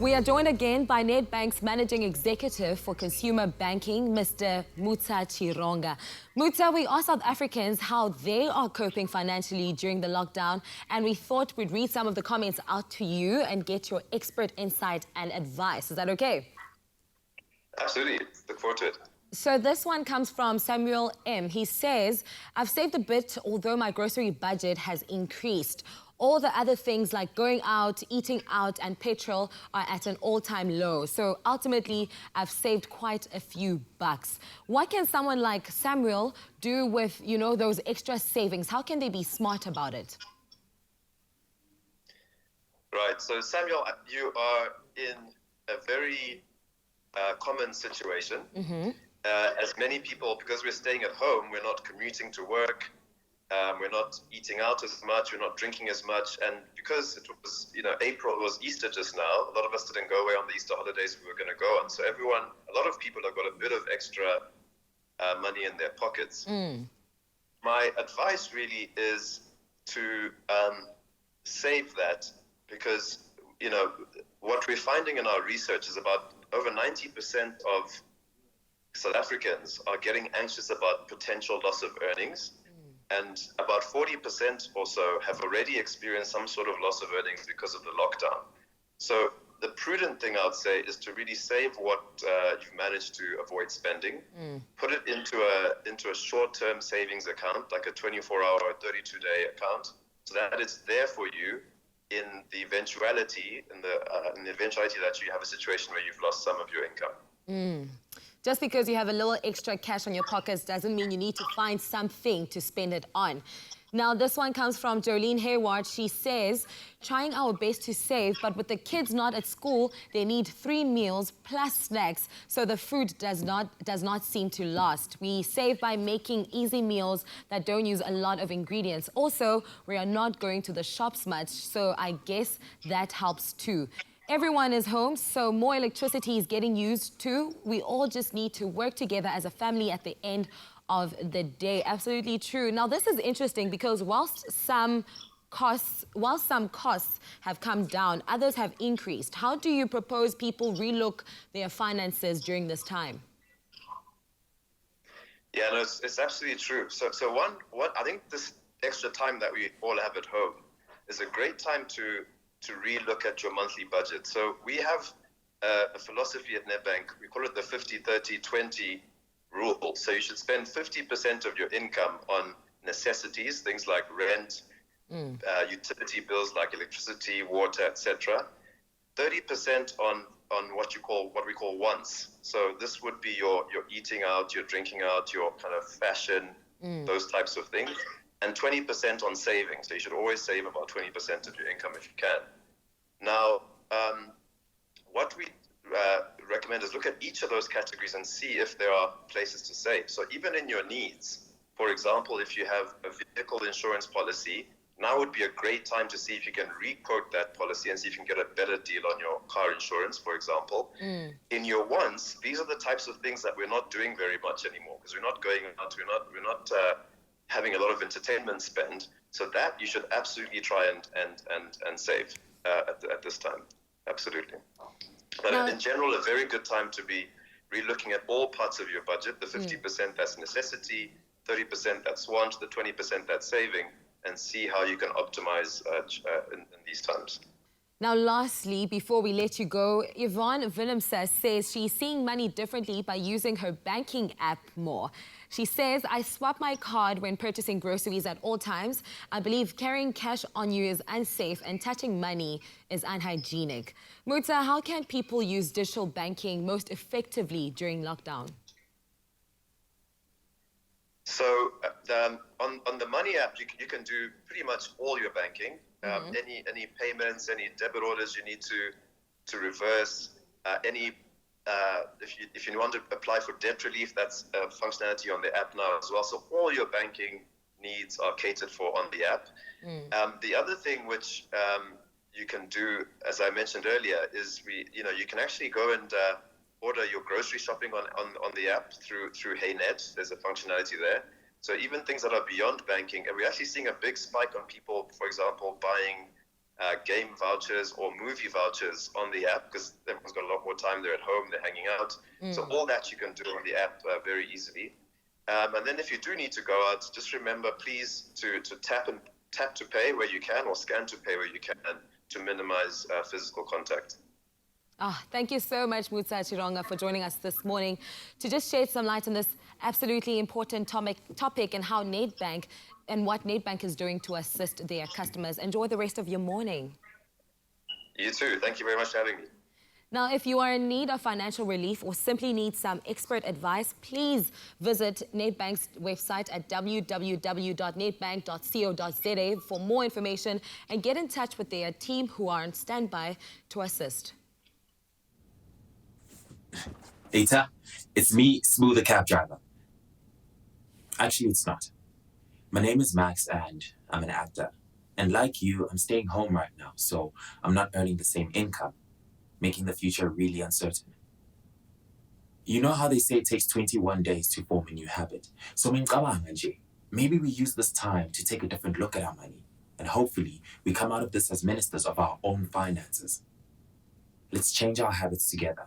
We are joined again by Nedbank's Managing Executive for Consumer Banking, Mr. Mutsa Chironga. Mutsa, we asked South Africans how they are coping financially during the lockdown, and we thought we'd read some of the comments out to you and get your expert insight and advice. Is that okay? Absolutely. Look forward to it. So this one comes from Samuel M. He says, I've saved a bit, although my grocery budget has increased. All the other things like going out, eating out, and petrol are at an all-time low. So ultimately, I've saved quite a few bucks. What can someone like Samuel do with, those extra savings? How can they be smart about it? Right. So, Samuel, you are in a very common situation. As many people, because we're staying at home, we're not commuting to work. We're not eating out as much, we're not drinking as much, and because it was, April, it was Easter just now, a lot of us didn't go away on the Easter holidays we were going to go on. So a lot of people have got a bit of extra money in their pockets. My advice really is to save that, because, what we're finding in our research is about over 90% of South Africans are getting anxious about potential loss of earnings. And about 40% or so have already experienced some sort of loss of earnings because of the lockdown. So the prudent thing I would say is to really save what you've managed to avoid spending, put it into a short-term savings account, like a 24-hour or 32-day account, so that it's there for you in the eventuality that you have a situation where you've lost some of your income. Just because you have a little extra cash on your pockets doesn't mean you need to find something to spend it on. Now, this one comes from Jolene Hayward. She says, trying our best to save, but with the kids not at school, they need 3 meals plus snacks, so the food does not seem to last. We save by making easy meals that don't use a lot of ingredients. Also, we are not going to the shops much, so I guess that helps too. Everyone is home, so more electricity is getting used too. We all just need to work together as a family at the end of the day. Absolutely true. Now, this is interesting because whilst some costs have come down, others have increased. How do you propose people relook their finances during this time? Yeah, no, it's absolutely true. So what I think this extra time that we all have at home is a great time to relook at your monthly budget. So we have a philosophy at Nedbank. We call it the 50-30-20 rule. So you should spend 50% of your income on necessities, things like rent, utility bills like electricity, water, etc. 30% on what we call wants. So this would be your eating out, your drinking out, your kind of fashion, those types of things. And 20% on saving. So you should always save about 20% of your income if you can. Now, what we recommend is look at each of those categories and see if there are places to save. So even in your needs, for example, if you have a vehicle insurance policy, now would be a great time to see if you can re-quote that policy and see if you can get a better deal on your car insurance, for example. In your wants, these are the types of things that we're not doing very much anymore because we're not going out, we're not having a lot of entertainment spend, so that you should absolutely try and save at this time. Absolutely. But in general, a very good time to be relooking at all parts of your budget. The 50% that's necessity, 30% that's want, the 20% that's saving, and see how you can optimize in these times. Now, lastly, before we let you go, Yvonne Willemse says she's seeing money differently by using her banking app more. She says, I swap my card when purchasing groceries at all times. I believe carrying cash on you is unsafe and touching money is unhygienic. Mutsa, how can people use digital banking most effectively during lockdown? So on the Money app, you can do pretty much all your banking. Any payments, any debit orders you need to reverse, if you want to apply for debt relief, that's a functionality on the app now as well. So all your banking needs are catered for on the app. The other thing which you can do, as I mentioned earlier, is you can actually go and order your grocery shopping on the app through HeyNet. There's a functionality there. So even things that are beyond banking, and we're actually seeing a big spike on people, for example, buying game vouchers or movie vouchers on the app, because everyone's got a lot more time. They're at home, they're hanging out. So all that you can do on the app very easily. And then if you do need to go out, just remember, please, to tap to pay where you can, or scan to pay where you can, to minimize physical contact. Thank you so much, Mutsa Chironga, for joining us this morning to just shed some light on this absolutely important topic and how Nedbank and what Nedbank is doing to assist their customers. Enjoy the rest of your morning. You too. Thank you very much for having me. Now, if you are in need of financial relief or simply need some expert advice, please visit Nedbank's website at www.nedbank.co.za for more information and get in touch with their team who are on standby to assist. Eta, it's me, Smooth the cab driver. Actually, it's not. My name is Max and I'm an actor. And like you, I'm staying home right now, so I'm not earning the same income, making the future really uncertain. You know how they say it takes 21 days to form a new habit? So maybe we use this time to take a different look at our money, and hopefully we come out of this as ministers of our own finances. Let's change our habits together.